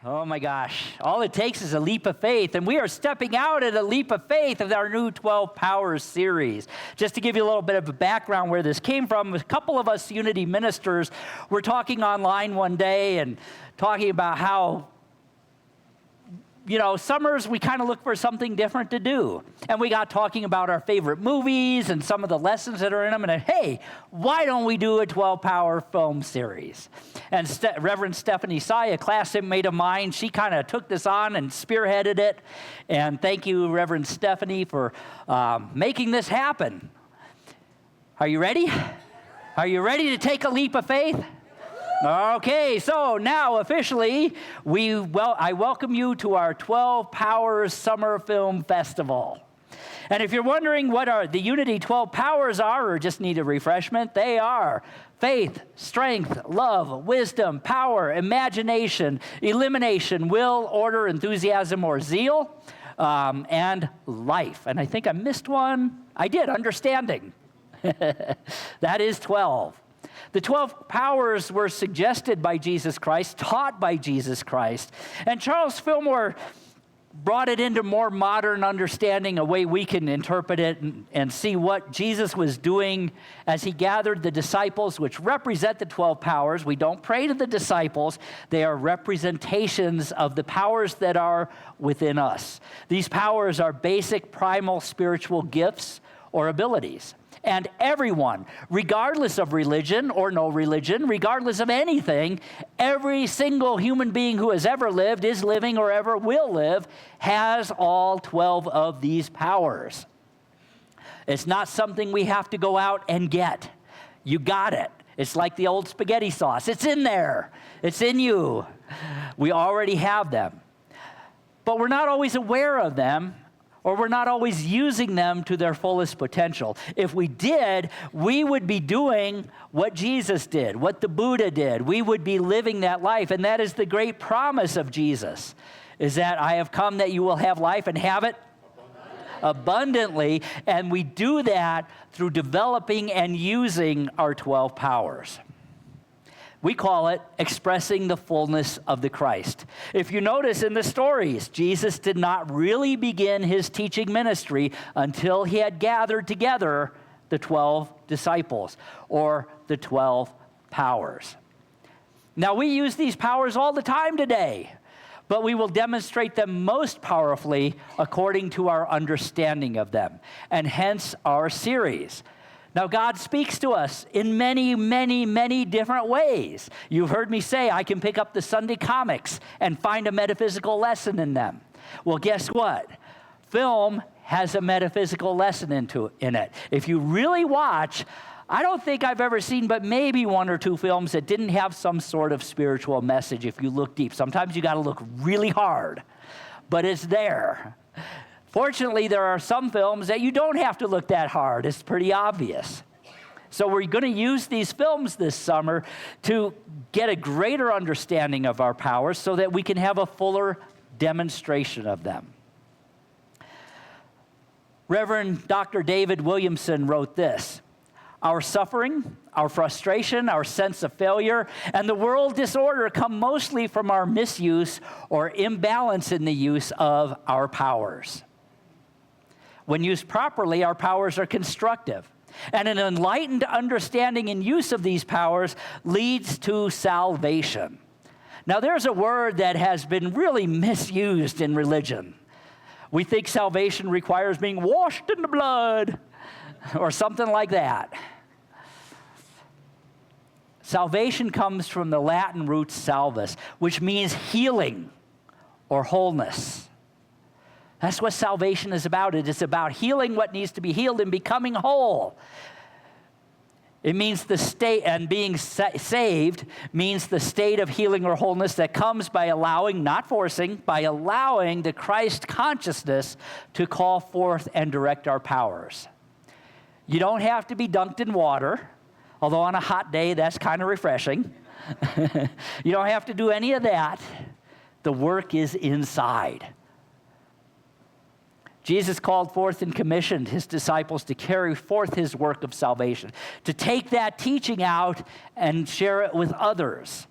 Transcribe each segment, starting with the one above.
Oh my gosh, all it takes is a leap of faith, and we are stepping out at a leap of faith of our new 12 Powers series. Just to give you a little bit of a background where this came from, a couple of us Unity ministers were talking online one day and talking about how, summers we kind of look for something different to do. And we got talking about our favorite movies and some of the lessons that are in them. And hey, why don't we do a 12-Power film series? And Reverend Stephanie Sy, a classmate of mine, she kind of took this on and spearheaded it. And thank you, Reverend Stephanie, for making this happen. Are you ready? Are you ready to take a leap of faith? Okay, so now officially, I welcome you to our 12 Powers Summer Film Festival. And if you're wondering what the Unity 12 Powers are or just need a refreshment, they are faith, strength, love, wisdom, power, imagination, elimination, will, order, enthusiasm, or zeal, and life. And I think I missed one. I did, understanding. That is 12. The 12 powers were suggested by Jesus Christ, taught by Jesus Christ, and Charles Fillmore brought it into more modern understanding, a way we can interpret it and see what Jesus was doing as he gathered the disciples, which represent the 12 powers. We don't pray to the disciples. They are representations of the powers that are within us. These powers are basic, primal spiritual gifts or abilities. And everyone, regardless of religion or no religion, regardless of anything, every single human being who has ever lived, is living, or ever will live, has all 12 of these powers. It's not something we have to go out and get. You got it. It's like the old spaghetti sauce. It's in there. It's in you. We already have them. But we're not always aware of them, or we're not always using them to their fullest potential. If we did, we would be doing what Jesus did, what the Buddha did. We would be living that life, and that is the great promise of Jesus, is that I have come that you will have life and have it abundantly, and we do that through developing and using our 12 powers. We call it expressing the fullness of the Christ. If you notice in the stories, Jesus did not really begin his teaching ministry until he had gathered together the 12 disciples, or the 12 powers. Now, we use these powers all the time today, but we will demonstrate them most powerfully according to our understanding of them, and hence our series. Now, God speaks to us in many, many, many different ways. You've heard me say I can pick up the Sunday comics and find a metaphysical lesson in them. Well, guess what? Film has a metaphysical lesson in it. If you really watch, I don't think I've ever seen but maybe one or two films that didn't have some sort of spiritual message if you look deep. Sometimes you got to look really hard, but it's there. Fortunately, there are some films that you don't have to look that hard. It's pretty obvious. So we're going to use these films this summer to get a greater understanding of our powers so that we can have a fuller demonstration of them. Reverend Dr. David Williamson wrote this: "Our suffering, our frustration, our sense of failure, and the world disorder come mostly from our misuse or imbalance in the use of our powers. When used properly, our powers are constructive, and an enlightened understanding and use of these powers leads to salvation." Now, there's a word that has been really misused in religion. We think salvation requires being washed in the blood or something like that. Salvation comes from the Latin root salvus, which means healing or wholeness. That's what salvation is about. It is about healing what needs to be healed and becoming whole. It means the state, and being saved means the state of healing or wholeness that comes by allowing, not forcing, by allowing the Christ consciousness to call forth and direct our powers. You don't have to be dunked in water, although on a hot day that's kind of refreshing. You don't have to do any of that. The work is inside. Jesus called forth and commissioned his disciples to carry forth his work of salvation, to take that teaching out and share it with others.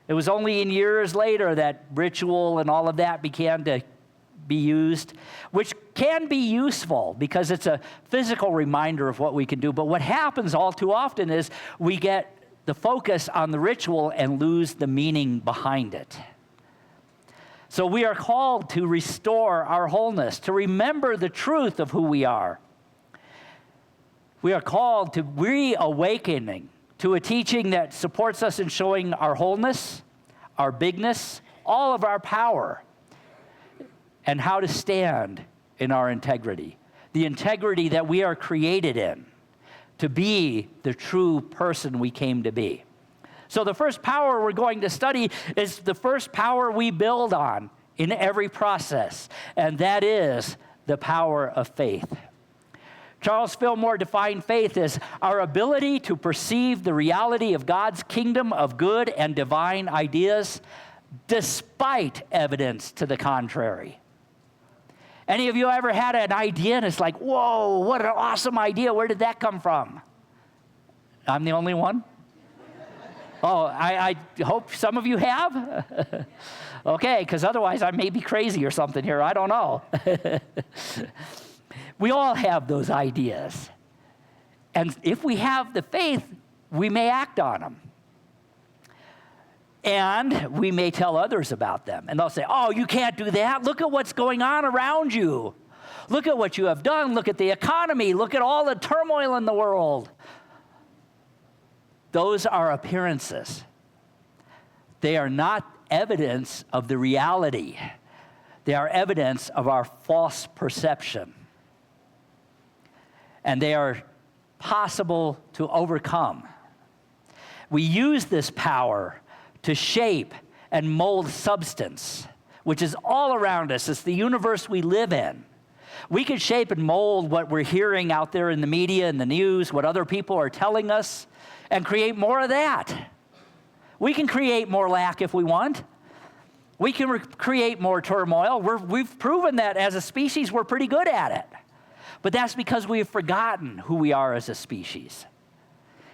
It was only in years later that ritual and all of that began to be used, which can be useful because it's a physical reminder of what we can do. But what happens all too often is we get the focus on the ritual and lose the meaning behind it. So we are called to restore our wholeness, to remember the truth of who we are. We are called to reawakening to a teaching that supports us in showing our wholeness, our bigness, all of our power, and how to stand in our integrity. The integrity that we are created in, to be the true person we came to be. So the first power we're going to study is the first power we build on in every process, and that is the power of faith. Charles Fillmore defined faith as our ability to perceive the reality of God's kingdom of good and divine ideas despite evidence to the contrary. Any of you ever had an idea and it's like, whoa, what an awesome idea. Where did that come from? I'm the only one? Oh, I hope some of you have. Okay, because otherwise I may be crazy or something here. I don't know. We all have those ideas. And if we have the faith, we may act on them. And we may tell others about them. And they'll say, oh, you can't do that. Look at what's going on around you. Look at what you have done. Look at the economy. Look at all the turmoil in the world. Those are appearances. They are not evidence of the reality. They are evidence of our false perception. And they are possible to overcome. We use this power to shape and mold substance, which is all around us. It's the universe we live in. We can shape and mold what we're hearing out there in the media and the news, what other people are telling us, and create more of that. We can create more lack if we want. We can create more turmoil. We've proven that as a species we're pretty good at it. But that's because we have forgotten who we are as a species.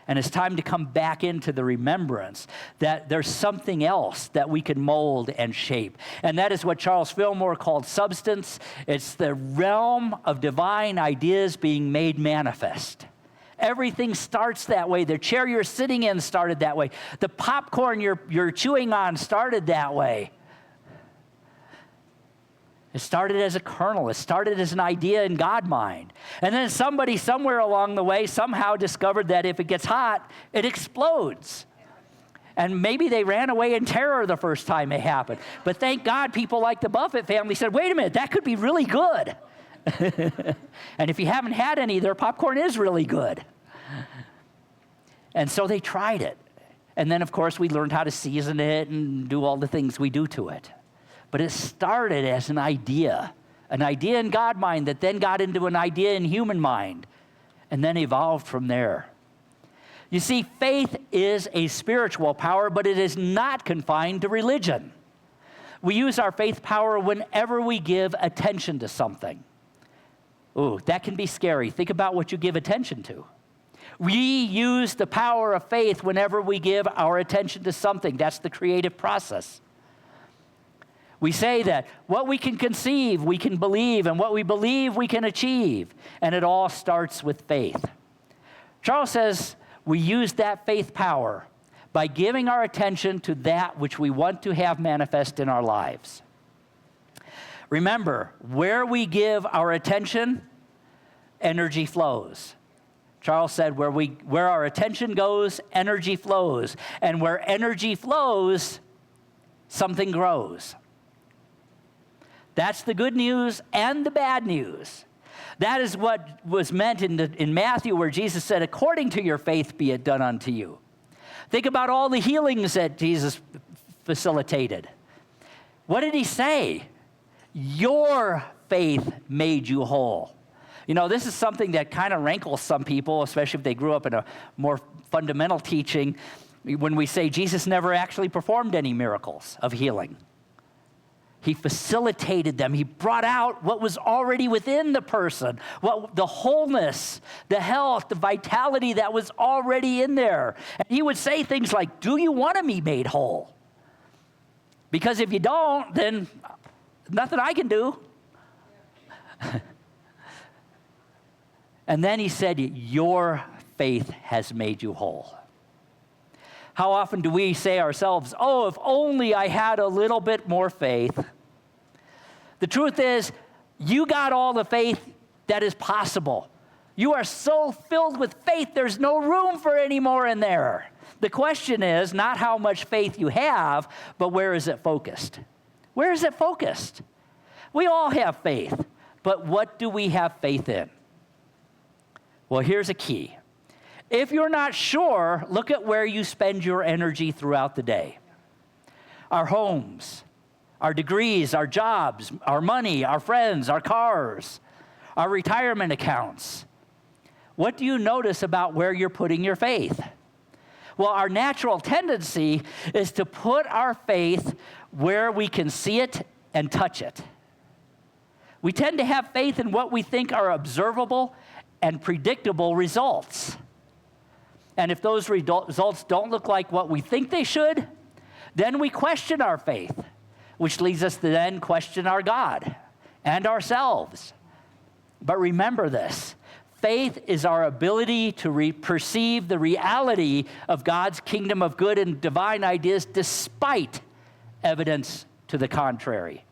And it's time to come back into the remembrance that there's something else that we can mold and shape. And that is what Charles Fillmore called substance. It's the realm of divine ideas being made manifest. Everything starts that way. The chair you're sitting in started that way. The popcorn you're chewing on started that way. It started as a kernel. It started as an idea in God's mind. And then somebody somewhere along the way somehow discovered that if it gets hot, it explodes. And maybe they ran away in terror the first time it happened. But thank God people like the Buffett family said, wait a minute, that could be really good. And if you haven't had any, their popcorn is really good. And so they tried it. And then, of course, we learned how to season it and do all the things we do to it. But it started as an idea in God's mind that then got into an idea in human mind and then evolved from there. You see, faith is a spiritual power, but it is not confined to religion. We use our faith power whenever we give attention to something. Ooh, that can be scary. Think about what you give attention to. We use the power of faith whenever we give our attention to something. That's the creative process. We say that what we can conceive, we can believe, and what we believe, we can achieve. And it all starts with faith. Charles says we use that faith power by giving our attention to that which we want to have manifest in our lives. Remember, where we give our attention, energy flows. Charles said, where our attention goes, energy flows. And where energy flows, something grows. That's the good news and the bad news. That is what was meant in Matthew, where Jesus said, according to your faith be it done unto you. Think about all the healings that Jesus facilitated. What did he say? Your faith made you whole. You know, this is something that kind of rankles some people, especially if they grew up in a more fundamental teaching, when we say Jesus never actually performed any miracles of healing. He facilitated them. He brought out what was already within the person, the wholeness, the health, the vitality that was already in there. And he would say things like, do you want to be made whole? Because if you don't, then nothing I can do. And then he said, your faith has made you whole. How often do we say ourselves, oh, if only I had a little bit more faith? The truth is, you got all the faith that is possible. You are so filled with faith, there's no room for any more in there. The question is not how much faith you have, but where is it focused? Where is it focused? We all have faith, but what do we have faith in? Well, here's a key. If you're not sure, look at where you spend your energy throughout the day. Our homes, our degrees, our jobs, our money, our friends, our cars, our retirement accounts. What do you notice about where you're putting your faith? Well, our natural tendency is to put our faith where we can see it and touch it. We tend to have faith in what we think are observable and predictable results. And if those results don't look like what we think they should, then we question our faith, which leads us to then question our God and ourselves. But remember this, faith is our ability to perceive the reality of God's kingdom of good and divine ideas despite evidence to the contrary.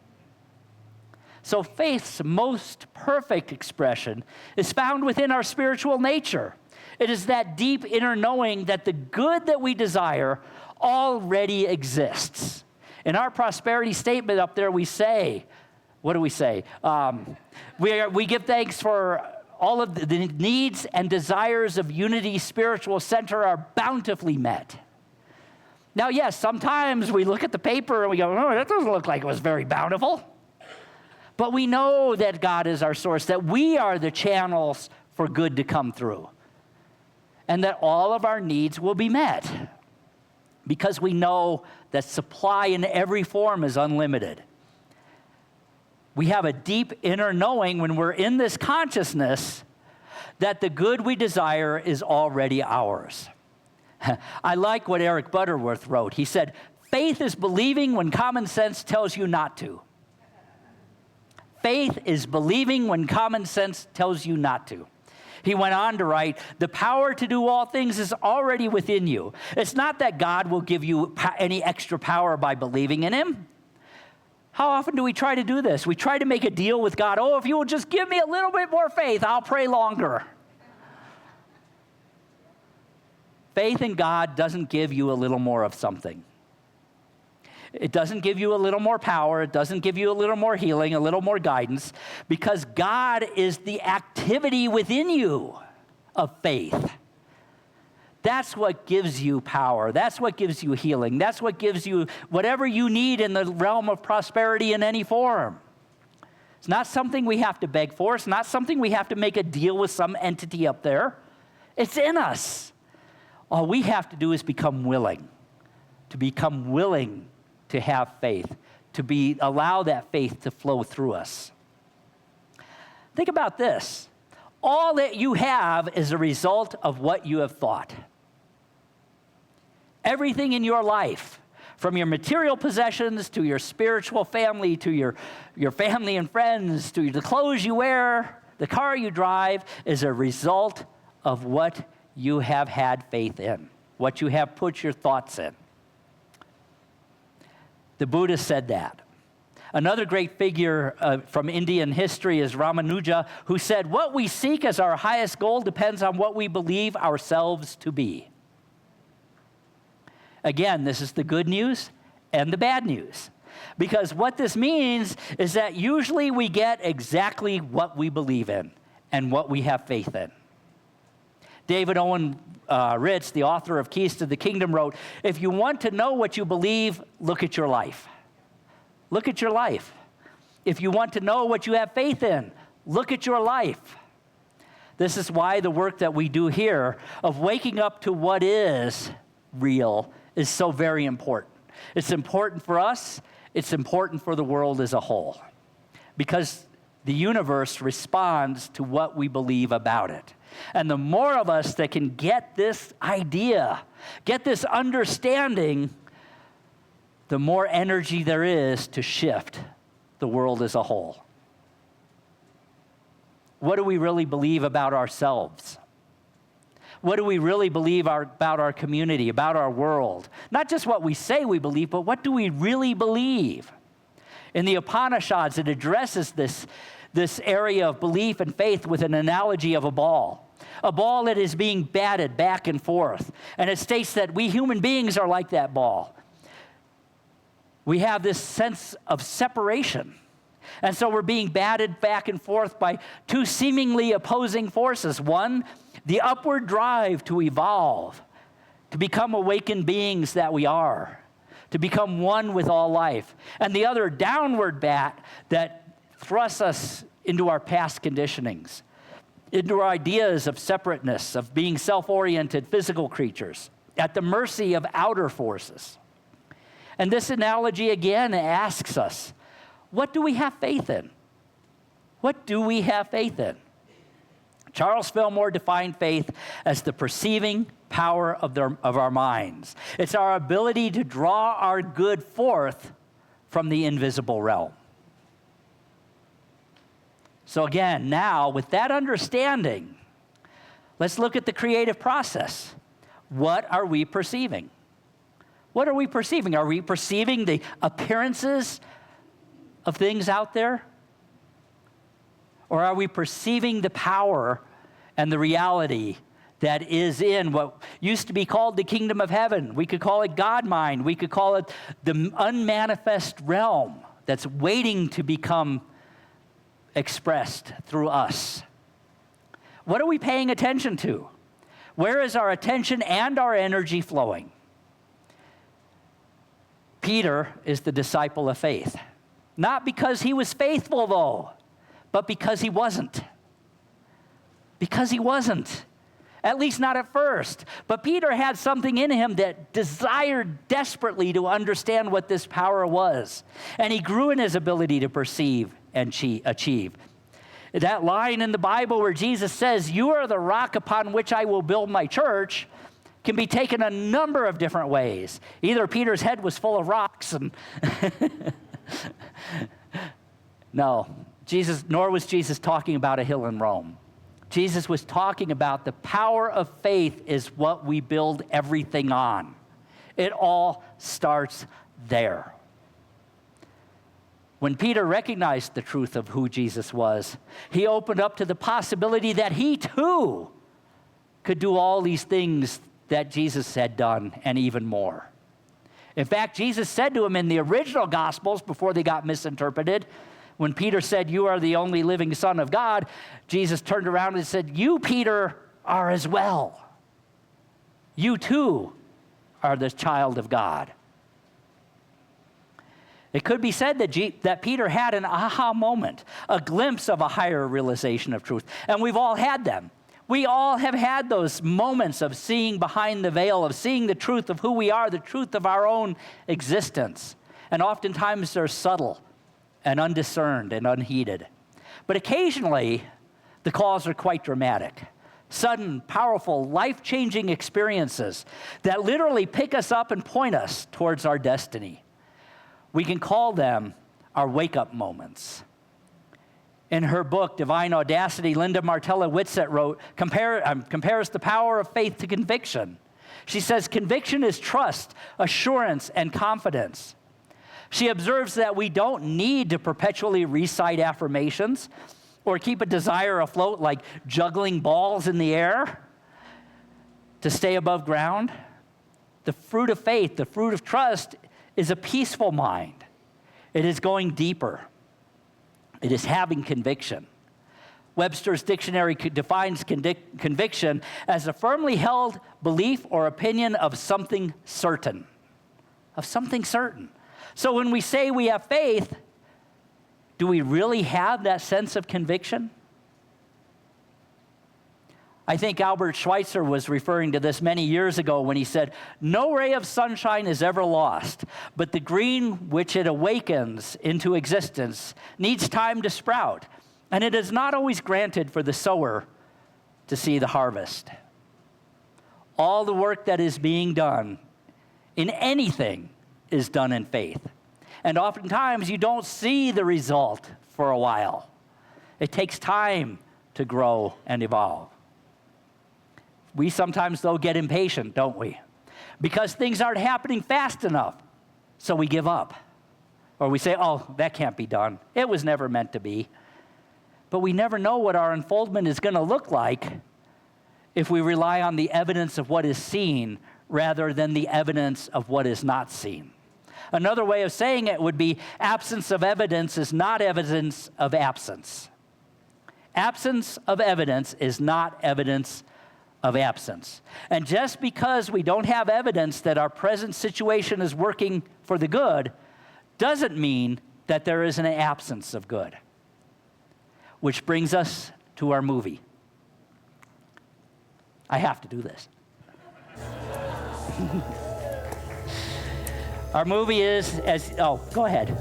So faith's most perfect expression is found within our spiritual nature. It is that deep inner knowing that the good that we desire already exists. In our prosperity statement up there, we say, what do we say? We give thanks for all of the needs and desires of Unity Spiritual Center are bountifully met. Now, yes, sometimes we look at the paper and we go, oh, that doesn't look like it was very bountiful. But we know that God is our source, that we are the channels for good to come through, and that all of our needs will be met because we know that supply in every form is unlimited. We have a deep inner knowing when we're in this consciousness that the good we desire is already ours. I like what Eric Butterworth wrote. He said, faith is believing when common sense tells you not to. Faith is believing when common sense tells you not to. He went on to write, the power to do all things is already within you. It's not that God will give you any extra power by believing in him. How often do we try to do this? We try to make a deal with God. Oh, if you will just give me a little bit more faith, I'll pray longer. Faith in God doesn't give you a little more of something. It doesn't give you a little more power. It doesn't give you a little more healing, a little more guidance, because God is the activity within you of faith. That's what gives you power. That's what gives you healing. That's what gives you whatever you need in the realm of prosperity in any form. It's not something we have to beg for. It's not something we have to make a deal with some entity up there. It's in us. All we have to do is become willing to have faith, to allow that faith to flow through us. Think about this. All that you have is a result of what you have thought. Everything in your life, from your material possessions to your spiritual family, to your family and friends, to the clothes you wear, the car you drive, is a result of what you have had faith in, what you have put your thoughts in. The Buddha said that. Another great figure from Indian history is Ramanuja, who said, what we seek as our highest goal depends on what we believe ourselves to be. Again, this is the good news and the bad news. Because what this means is that usually we get exactly what we believe in and what we have faith in. David Owen Ritz, the author of Keys to the Kingdom, wrote, if you want to know what you believe, look at your life. Look at your life. If you want to know what you have faith in, look at your life. This is why the work that we do here of waking up to what is real is so very important. It's important for us. It's important for the world as a whole. Because the universe responds to what we believe about it. And the more of us that can get this idea, get this understanding, the more energy there is to shift the world as a whole. What do we really believe about ourselves? What do we really believe about our community, about our world? Not just what we say we believe, but what do we really believe? In the Upanishads, it addresses this area of belief and faith with an analogy of a ball that is being batted back and forth. And it states that we human beings are like that ball. We have this sense of separation. And so we're being batted back and forth by two seemingly opposing forces. One, the upward drive to evolve, to become awakened beings that we are, to become one with all life. And the other, downward bat that thrusts us into our past conditionings, into our ideas of separateness, of being self-oriented physical creatures, at the mercy of outer forces. And this analogy again asks us, what do we have faith in? What do we have faith in? Charles Fillmore defined faith as the perceiving power of our minds. It's our ability to draw our good forth from the invisible realm. So again, now with that understanding, let's look at the creative process. What are we perceiving? What are we perceiving? Are we perceiving the appearances of things out there? Or are we perceiving the power and the reality that is in what used to be called the kingdom of heaven? We could call it God mind. We could call it the unmanifest realm that's waiting to become expressed through us. What are we paying attention to? Where is our attention and our energy flowing? Peter is the disciple of faith. Not because he was faithful, though, but because he wasn't. Because he wasn't. At least not at first. But Peter had something in him that desired desperately to understand what this power was. And he grew in his ability to perceive and achieve. That line in the Bible where Jesus says, "You are the rock upon which I will build my church," can be taken a number of different ways. Either Peter's head was full of rocks and no, nor was Jesus talking about a hill in Rome. Jesus was talking about the power of faith is what we build everything on. It all starts there. When Peter recognized the truth of who Jesus was, he opened up to the possibility that he too could do all these things that Jesus had done and even more. In fact, Jesus said to him in the original Gospels, before they got misinterpreted, when Peter said, "You are the only living Son of God," Jesus turned around and said, "You, Peter, are as well. You too are the child of God." It could be said that Peter had an aha moment, a glimpse of a higher realization of truth. And we've all had them. We all have had those moments of seeing behind the veil, of seeing the truth of who we are, the truth of our own existence. And oftentimes they're subtle and undiscerned and unheeded. But occasionally, the calls are quite dramatic. Sudden, powerful, life-changing experiences that literally pick us up and point us towards our destiny. We can call them our wake-up moments. In her book, Divine Audacity, Linda Martella Whitsett wrote, compares the power of faith to conviction. She says, conviction is trust, assurance, and confidence. She observes that we don't need to perpetually recite affirmations or keep a desire afloat like juggling balls in the air to stay above ground. The fruit of faith, the fruit of trust, is a peaceful mind. It is going deeper. It is having conviction. Webster's dictionary defines conviction as a firmly held belief or opinion of something certain. Of something certain. So when we say we have faith, do we really have that sense of conviction? I think Albert Schweitzer was referring to this many years ago when he said, "No ray of sunshine is ever lost, but the green which it awakens into existence needs time to sprout, and it is not always granted for the sower to see the harvest." All the work that is being done in anything is done in faith. And oftentimes you don't see the result for a while. It takes time to grow and evolve. We sometimes, though, get impatient, don't we? Because things aren't happening fast enough. So we give up. Or we say, oh, that can't be done. It was never meant to be. But we never know what our unfoldment is going to look like if we rely on the evidence of what is seen rather than the evidence of what is not seen. Another way of saying it would be absence of evidence is not evidence of absence. Absence of evidence is not evidence of absence. And just because we don't have evidence that our present situation is working for the good doesn't mean that there is an absence of good. Which brings us to our movie. I have to do this. Our movie is go ahead.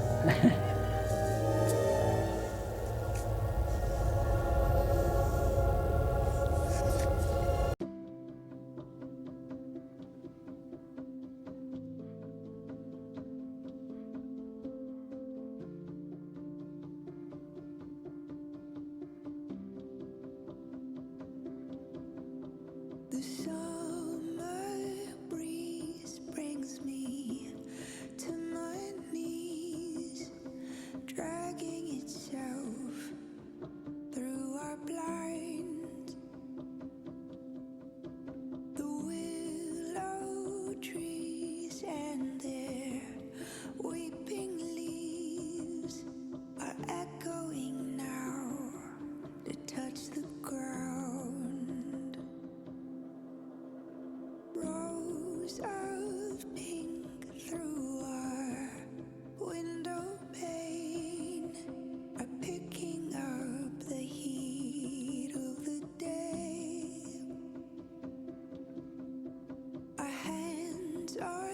The summer breeze brings me to my knees, dragging itself through our blind. The willow trees and their weeping leaves are echoing now to touch the ground. Rows of pink through our window pane are picking up the heat of the day. Our hands are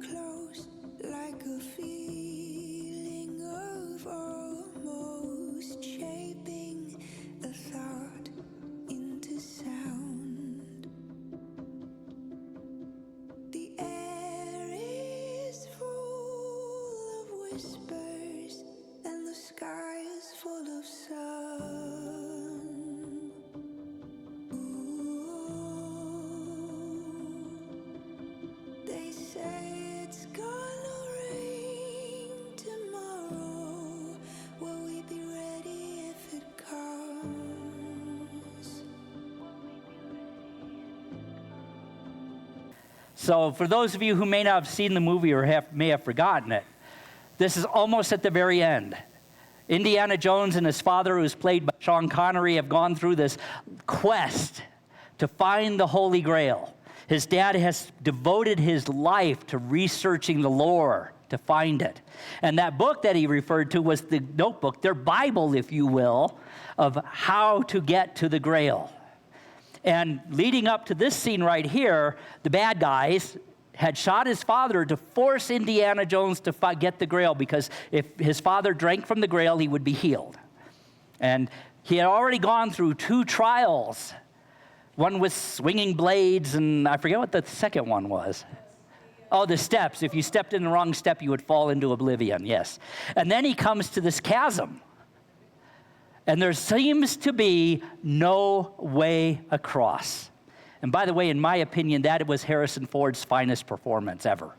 close like a feeling of almost shaping a thought into sound. The air is full of whispers and the sky is full of sun. Ooh, they say it's gonna rain tomorrow. Will we be ready if it comes? So for those of you who may not have seen the movie or may have forgotten it, this is almost at the very end. Indiana Jones and his father, who is played by Sean Connery, have gone through this quest to find the Holy Grail. His dad has devoted his life to researching the lore to find it. And that book that he referred to was the notebook, their Bible, if you will, of how to get to the Grail. And leading up to this scene right here, the bad guys had shot his father to force Indiana Jones to get the Grail, because if his father drank from the Grail, he would be healed. And he had already gone through 2 trials, one with swinging blades, and I forget what the second one was. Oh, the steps. If you stepped in the wrong step, you would fall into oblivion, yes. And then he comes to this chasm. And there seems to be no way across. And by the way, in my opinion, that was Harrison Ford's finest performance ever.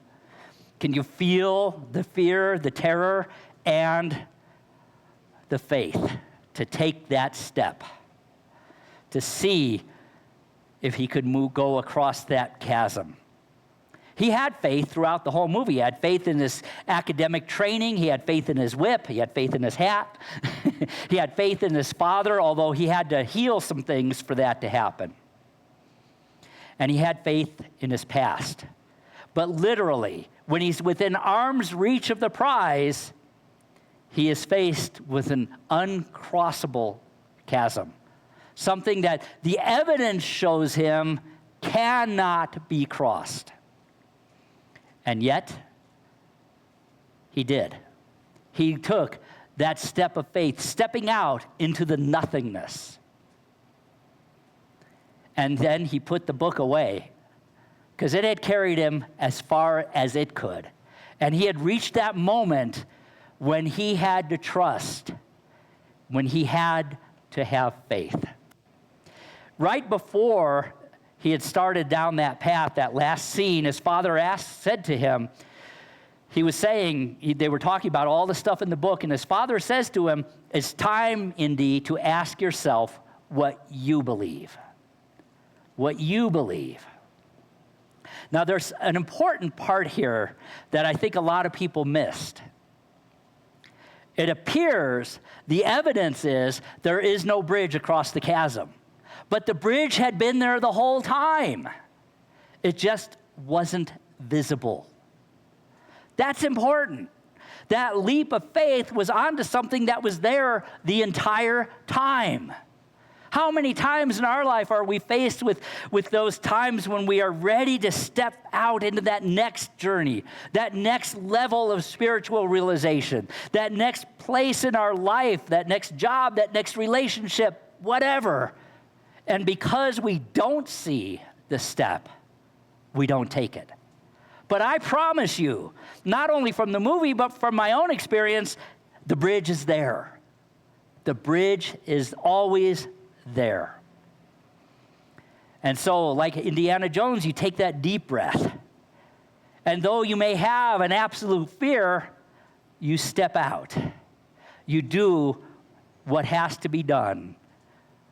Can you feel the fear, the terror, and the faith to take that step, to see if he could go across that chasm? He had faith throughout the whole movie. He had faith in his academic training. He had faith in his whip. He had faith in his hat. He had faith in his father, although he had to heal some things for that to happen. And he had faith in his past. But literally, when he's within arm's reach of the prize, he is faced with an uncrossable chasm, something that the evidence shows him cannot be crossed. And yet, he did. He took that step of faith, stepping out into the nothingness. And then he put the book away, because it had carried him as far as it could. And he had reached that moment when he had to trust, when he had to have faith. Right before he had started down that path, that last scene, his father said to him, he was saying, they were talking about all the stuff in the book, and his father says to him, it's time, Indy, to ask yourself what you believe. What you believe. Now, there's an important part here that I think a lot of people missed. It appears, the evidence is, there is no bridge across the chasm. But the bridge had been there the whole time. It just wasn't visible. That's important. That leap of faith was onto something that was there the entire time. How many times in our life are we faced with those times when we are ready to step out into that next journey, that next level of spiritual realization, that next place in our life, that next job, that next relationship, whatever. And because we don't see the step, we don't take it. But I promise you, not only from the movie, but from my own experience, the bridge is there. The bridge is always there. And so, like Indiana Jones, you take that deep breath. And though you may have an absolute fear, you step out. You do what has to be done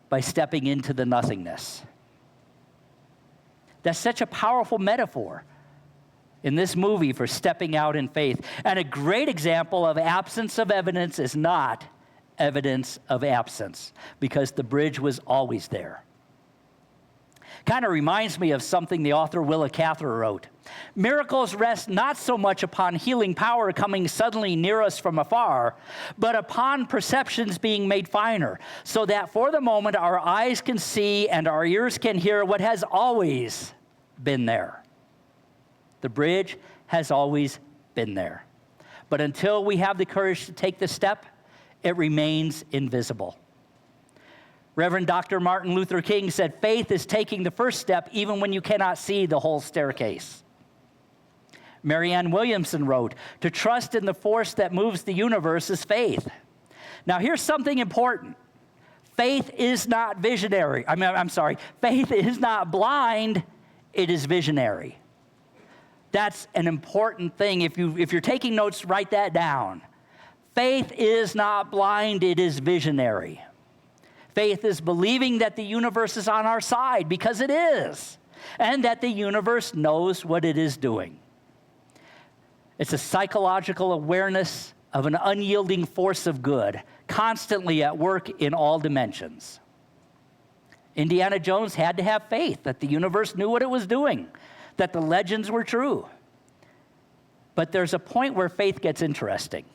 by stepping into the nothingness. That's such a powerful metaphor in this movie for stepping out in faith. And a great example of absence of evidence is not evidence of absence, because the bridge was always there. Kind of reminds me of something the author Willa Cather wrote. Miracles rest not so much upon healing power coming suddenly near us from afar, but upon perceptions being made finer, so that for the moment our eyes can see and our ears can hear what has always been there. The bridge has always been there. But until we have the courage to take the step, it remains invisible. Reverend Dr. Martin Luther King said, faith is taking the first step even when you cannot see the whole staircase. Marianne Williamson wrote, to trust in the force that moves the universe is faith. Now here's something important. Faith is not visionary. Faith is not blind, it is visionary. That's an important thing. If you're taking notes, write that down. Faith is not blind, it is visionary. Faith is believing that the universe is on our side, because it is, and that the universe knows what it is doing. It's a psychological awareness of an unyielding force of good, constantly at work in all dimensions. Indiana Jones had to have faith that the universe knew what it was doing, that the legends were true. But there's a point where faith gets interesting.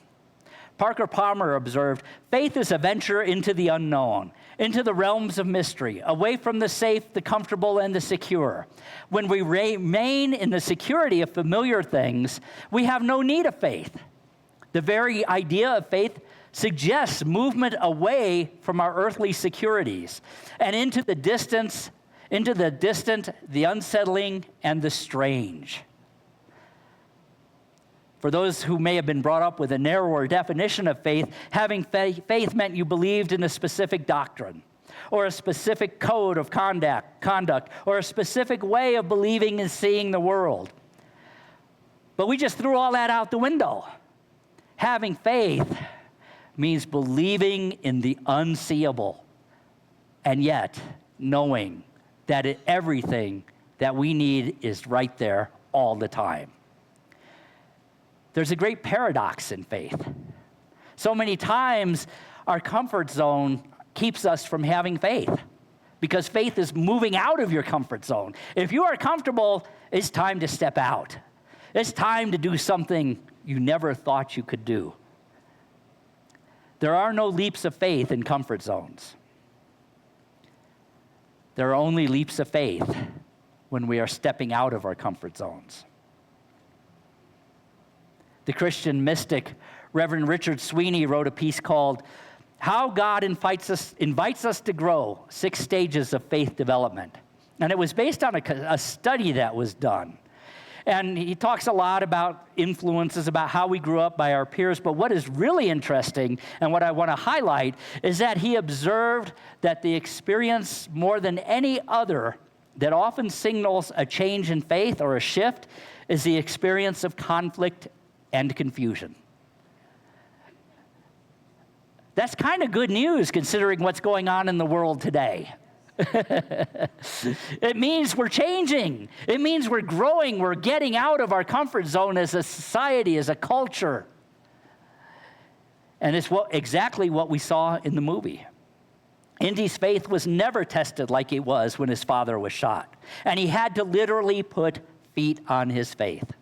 Parker Palmer observed, faith is a venture into the unknown, into the realms of mystery, away from the safe, the comfortable, and the secure. When we remain in the security of familiar things, we have no need of faith. The very idea of faith suggests movement away from our earthly securities and into the distant, the unsettling, and the strange. For those who may have been brought up with a narrower definition of faith, having faith meant you believed in a specific doctrine, or a specific code of conduct, or a specific way of believing and seeing the world. But we just threw all that out the window. Having faith means believing in the unseeable, and yet knowing that everything that we need is right there all the time. There's a great paradox in faith. So many times, our comfort zone keeps us from having faith, because faith is moving out of your comfort zone. If you are comfortable, it's time to step out. It's time to do something you never thought you could do. There are no leaps of faith in comfort zones. There are only leaps of faith when we are stepping out of our comfort zones. The Christian mystic, Reverend Richard Sweeney, wrote a piece called How God Invites Us to Grow, 6 Stages of Faith Development. And it was based on a study that was done. And he talks a lot about influences, about how we grew up by our peers. But what is really interesting, and what I want to highlight, is that he observed that the experience more than any other that often signals a change in faith or a shift is the experience of conflict and confusion. That's kind of good news considering what's going on in the world today. It means we're changing. It means we're growing. We're getting out of our comfort zone as a society, as a culture. And it's exactly what we saw in the movie. Indy's faith was never tested like it was when his father was shot. And he had to literally put feet on his faith.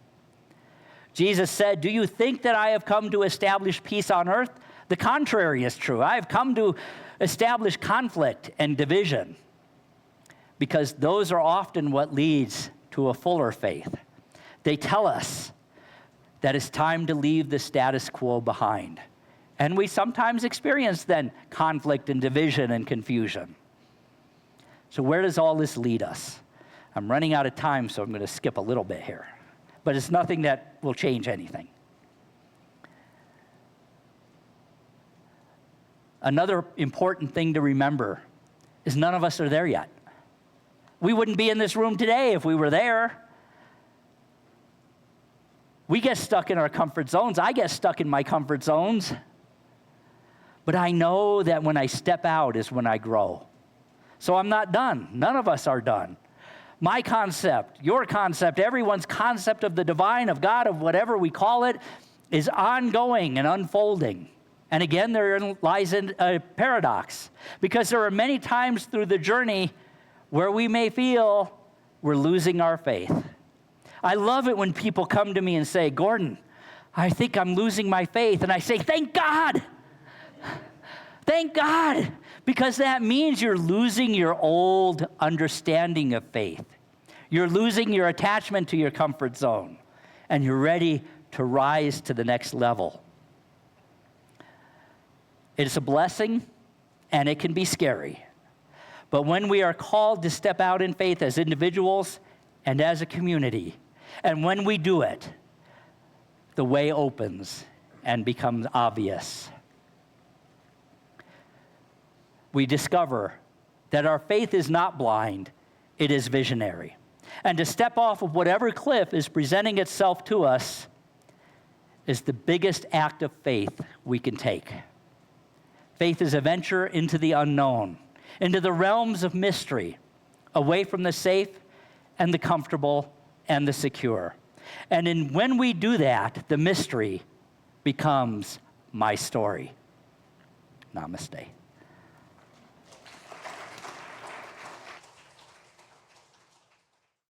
Jesus said, "Do you think that I have come to establish peace on earth? The contrary is true. I have come to establish conflict and division, because those are often what leads to a fuller faith. They tell us that it's time to leave the status quo behind. And we sometimes experience then conflict and division and confusion. So where does all this lead us? I'm running out of time, so I'm going to skip a little bit here. But it's nothing that will change anything. Another important thing to remember is none of us are there yet. We wouldn't be in this room today if we were there. We get stuck in our comfort zones. I get stuck in my comfort zones. But I know that when I step out is when I grow. So I'm not done. None of us are done. My concept, your concept, everyone's concept of the divine, of God, of whatever we call it, is ongoing and unfolding. And again, there lies a paradox, because there are many times through the journey where we may feel we're losing our faith. I love it when people come to me and say, "Gordon, I think I'm losing my faith." And I say, "Thank God. Thank God." Because that means you're losing your old understanding of faith. You're losing your attachment to your comfort zone. And you're ready to rise to the next level. It's a blessing, and it can be scary. But when we are called to step out in faith as individuals and as a community, and when we do it, the way opens and becomes obvious. We discover that our faith is not blind, it is visionary. And to step off of whatever cliff is presenting itself to us is the biggest act of faith we can take. Faith is a venture into the unknown, into the realms of mystery, away from the safe and the comfortable and the secure. And when we do that, the mystery becomes my story. Namaste.